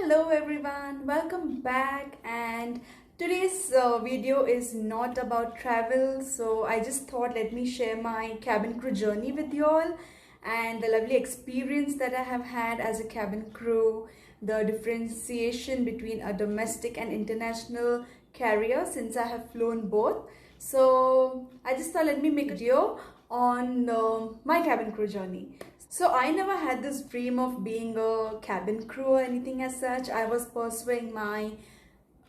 Hello everyone, welcome back. And today's video is not about travel, so I just thought let me share my cabin crew journey with you all and the lovely experience that I have had as a cabin crew, the differentiation between a domestic and international carrier since I have flown both. So I just thought let me make a video on my cabin crew journey. So I never had this dream of being a cabin crew or anything as such. I was pursuing my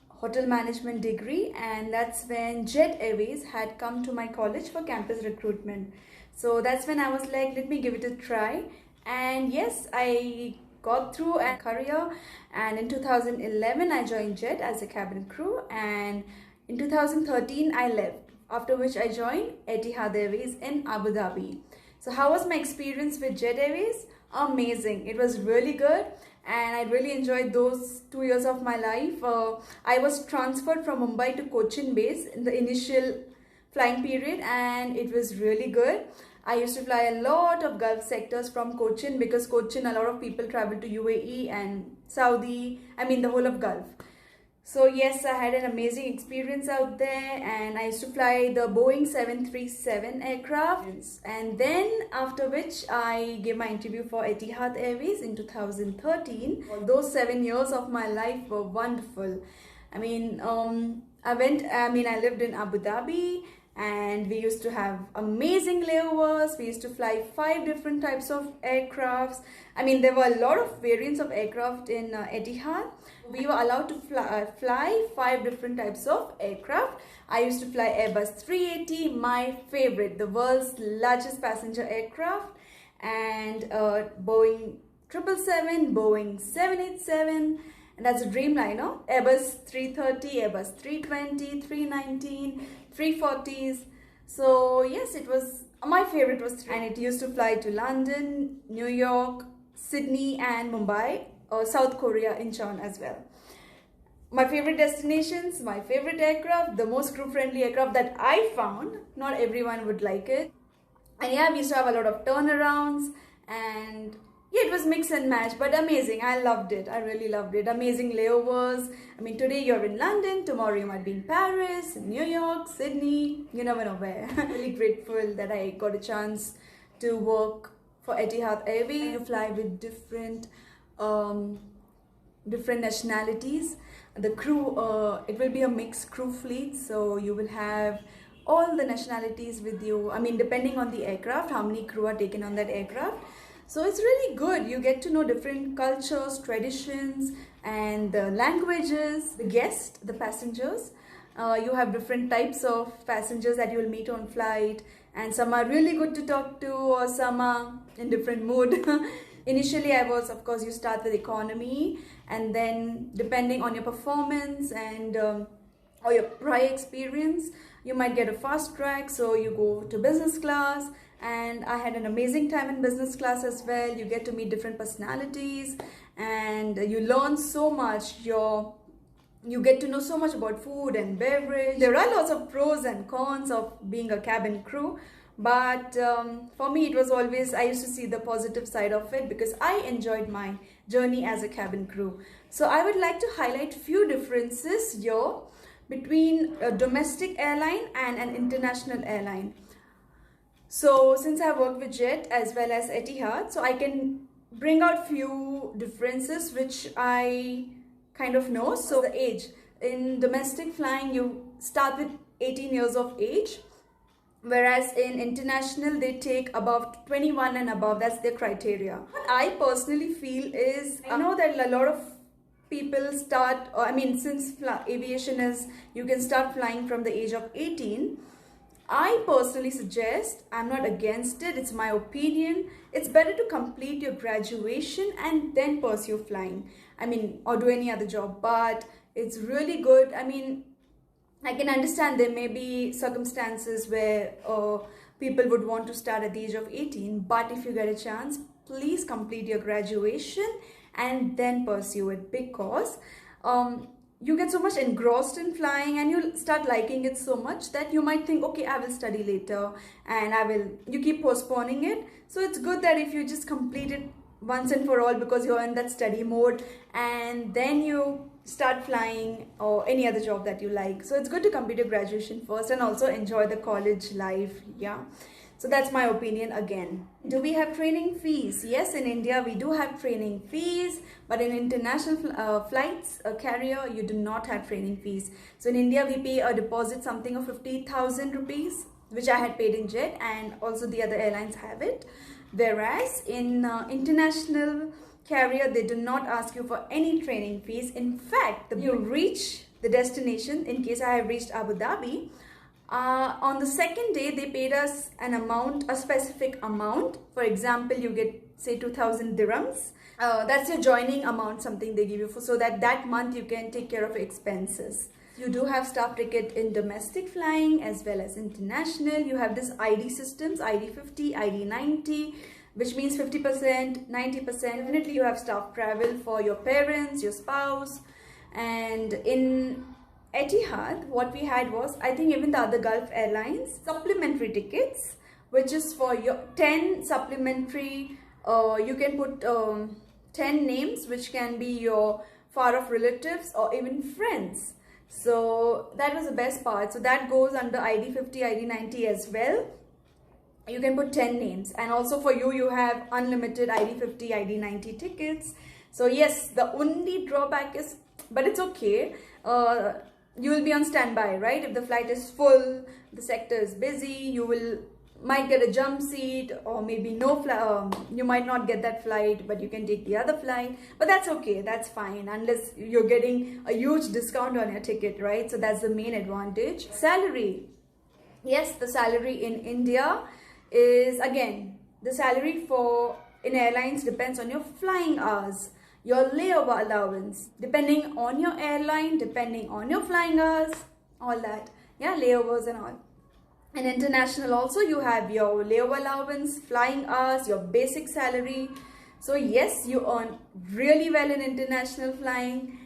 hotel management degree, and that's when Jet Airways had come to my college for campus recruitment. So that's when I was like, let me give it a try. And yes, I got through a career, and in 2011 I joined Jet as a cabin crew, and in 2013 I left, after which I joined Etihad Airways in Abu Dhabi. So how was my experience with Jet Airways? Amazing. It was really good and I really enjoyed those 2 years of my life. I was transferred from Mumbai to Cochin base in the initial flying period, and it was really good. I used to fly a lot of Gulf sectors from Cochin, because Cochin, a lot of people travel to UAE and Saudi, the whole of Gulf. So yes, I had an amazing experience out there, and I used to fly the Boeing 737 aircraft. And then after which I gave my interview for Etihad Airways in 2013. Those 7 years of my life were wonderful. I lived in Abu Dhabi, and we used to have amazing layovers. We used to fly 5 different types of aircrafts. There were a lot of variants of aircraft in Etihad. We were allowed to fly 5 different types of aircraft. I used to fly Airbus 380, my favorite, the world's largest passenger aircraft, and Boeing 777, Boeing 787, and that's a dreamliner. Airbus 330, Airbus 320, 319, 340s. So yes, it was my favorite was 3, and it used to fly to London, New York, Sydney and Mumbai, or South Korea, Incheon as well. My favorite destinations, my favorite aircraft, the most crew friendly aircraft that I found. Not everyone would like it. And yeah, we used to have a lot of turnarounds, and yeah, it was mix and match, but amazing. I loved it. I really loved it. Amazing layovers. Today you're in London, tomorrow you might be in Paris, New York, Sydney, you never know where. Really grateful that I got a chance to work for Etihad Airways. You fly with different nationalities. The crew, it will be a mixed crew fleet, so you will have all the nationalities with you. Depending on the aircraft, how many crew are taken on that aircraft. So it's really good. You get to know different cultures, traditions, and the languages, the guests, the passengers. You have different types of passengers that you will meet on flight, and some are really good to talk to, or some are in different mood. Initially, of course, you start with economy, and then depending on your performance and or your prior experience, you might get a fast track, so you go to business class. And I had an amazing time in business class as well. You get to meet different personalities, and you learn so much. You get to know so much about food and beverage. There are lots of pros and cons of being a cabin crew, but for me it was always, I used to see the positive side of it because I enjoyed my journey as a cabin crew. So I would like to highlight few differences here between a domestic airline and an international airline. So since I work with Jet as well as Etihad, so I can bring out few differences which I kind of know. So the age. In domestic flying, you start with 18 years of age, whereas in international, they take above 21 and above. That's their criteria. What I personally feel is, I know that a lot of people start, since aviation is, you can start flying from the age of 18. I personally suggest, I'm not against it, it's my opinion, it's better to complete your graduation and then pursue flying. Or do any other job, but it's really good. I can understand there may be circumstances where people would want to start at the age of 18, but if you get a chance, please complete your graduation and then pursue it, because you get so much engrossed in flying and you start liking it so much that you might think, okay, I will study later, and you keep postponing it. So it's good that if you just complete it once and for all, because you're in that study mode, and then you start flying or any other job that you like. So it's good to complete your graduation first and also enjoy the college life. Yeah, so that's my opinion. Again, do we have training fees? Yes, in India we do have training fees, but in international flights, a carrier, you do not have training fees. So in India we pay a deposit something of 50,000 rupees, which I had paid in Jet, and also the other airlines have it. Whereas in international carrier, they do not ask you for any training fees. In fact, you reach the destination. In case I have reached Abu Dhabi, on the second day they paid us an amount, a specific amount. For example, you get say 2,000 dirhams. That's your joining amount, something they give you for, so that month you can take care of expenses. You do have staff ticket in domestic flying as well as international. You have this ID systems, ID 50, ID 90, which means 50%, 90%. Definitely you have staff travel for your parents, your spouse. And in Etihad, what we had was, I think even the other Gulf airlines, supplementary tickets, which is for your 10 supplementary, you can put 10 names, which can be your far off relatives or even friends. So that was the best part. So that goes under ID 50, ID 90 as well. You can put 10 names, and also for you, you have unlimited ID 50, ID 90 tickets. So yes, the only drawback is, but it's okay, you will be on standby, right? If the flight is full, the sector is busy, you might get a jump seat, or maybe no you might not get that flight, but you can take the other flight. But that's okay, that's fine, unless you're getting a huge discount on your ticket, right? So that's the main advantage. Salary. Yes, the salary in India is, again, the salary in airlines depends on your flying hours, your layover allowance, depending on your airline, depending on your flying hours, all that. Yeah, layovers and all. In international also, you have your layover allowance, flying hours, your basic salary. So yes, you earn really well in international flying,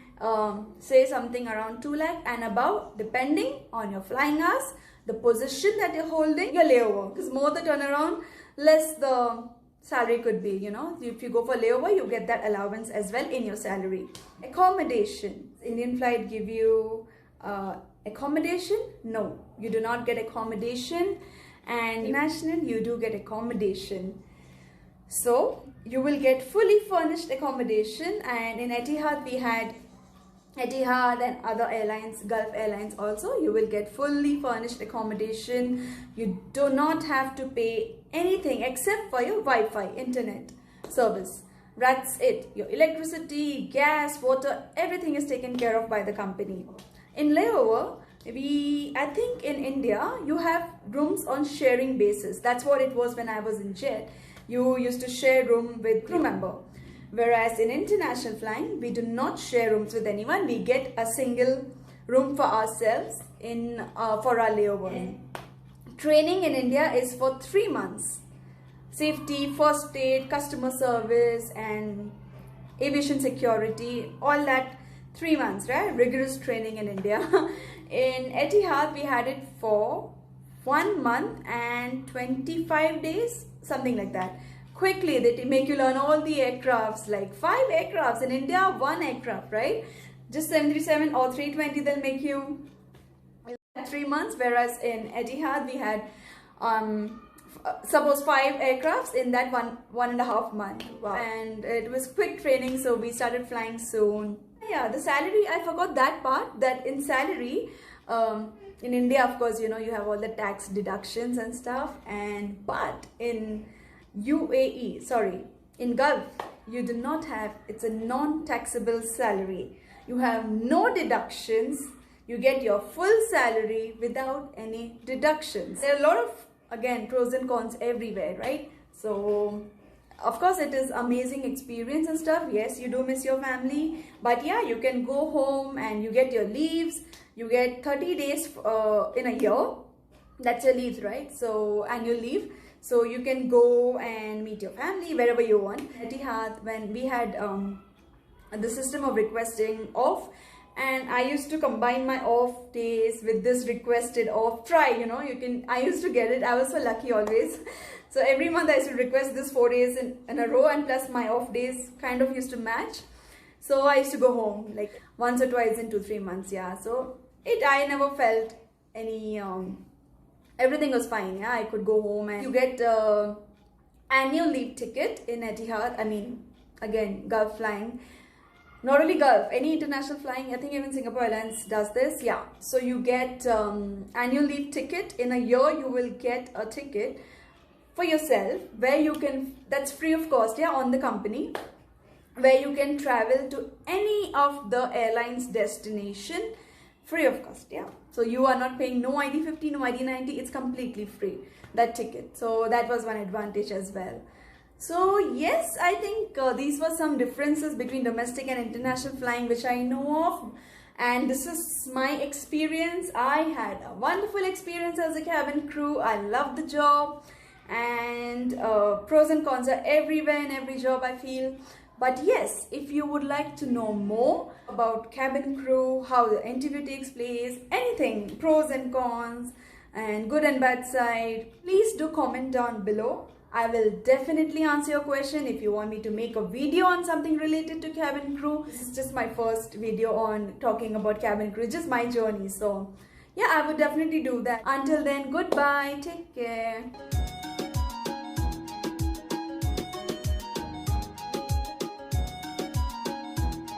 say something around 2 lakh and above, depending on your flying hours, the position that you're holding, your layover. Because more the turnaround, less the salary could be, you know. If you go for layover, you get that allowance as well in your salary. Accommodation. Indian flight give you accommodation? No, you do not get accommodation, and international you do get accommodation. So you will get fully furnished accommodation, and in Etihad we had Etihad and other airlines, Gulf airlines also, you will get fully furnished accommodation. You do not have to pay anything except for your Wi-Fi, internet service. That's it. Your electricity, gas, water, everything is taken care of by the company. In layover, I think in India, you have rooms on sharing basis. That's what it was when I was in Jet. You used to share room with crew member. Whereas in international flying, we do not share rooms with anyone. We get a single room for ourselves for our layover. Training in India is for 3 months. Safety, first aid, customer service, and aviation security, all that 3 months, right? Rigorous training in India. In Etihad, we had it for 1 month and 25 days, something like that. Quickly, they make you learn all the aircrafts, like 5 aircrafts. In India, 1 aircraft, right? Just 737 or 320, they'll make you 3 months. Whereas in Etihad, we had suppose 5 aircrafts in that one and a half month. Wow. And it was quick training, so we started flying soon. Yeah, the salary, I forgot that part, that in salary, in India, of course, you know, you have all the tax deductions and stuff, but in in Gulf, you do not have, it's a non-taxable salary. You have no deductions, you get your full salary without any deductions. There are a lot of, again, pros and cons everywhere, right? So of course it is amazing experience and stuff. Yes, you do miss your family, but yeah, you can go home and you get your leaves. You get 30 days in a year. That's your leaves, right? So annual leave. So you can go and meet your family wherever you want. Etihad, when we had the system of requesting off, and I used to combine my off days with this requested off. Try, you know, I used to get it. I was so lucky always. So every month I used to request this 4 days in a row, and plus my off days kind of used to match. So I used to go home like once or twice in 2-3 months. Yeah, so I never felt any everything was fine. Yeah, I could go home, and you get annual leave ticket in Etihad. I mean, again, Gulf flying. Not only Gulf, any international flying, I think even Singapore Airlines does this. Yeah, so you get annual leave ticket. In a year, you will get a ticket for yourself where you can, that's free of cost, yeah, on the company, where you can travel to any of the airline's destination free of cost. Yeah, so you are not paying no ID50, no ID90, it's completely free, that ticket. So that was one advantage as well. So yes, I think these were some differences between domestic and international flying which I know of, and this is my experience. I had a wonderful experience as a cabin crew. I loved the job, and pros and cons are everywhere in every job, I feel. But yes, if you would like to know more about cabin crew, how the interview takes place, anything, pros and cons and good and bad side, please do comment down below. I will definitely answer your question. If you want me to make a video on something related to cabin crew, this is just my first video on talking about cabin crew, just my journey. So yeah, I would definitely do that. Until then, goodbye, take care.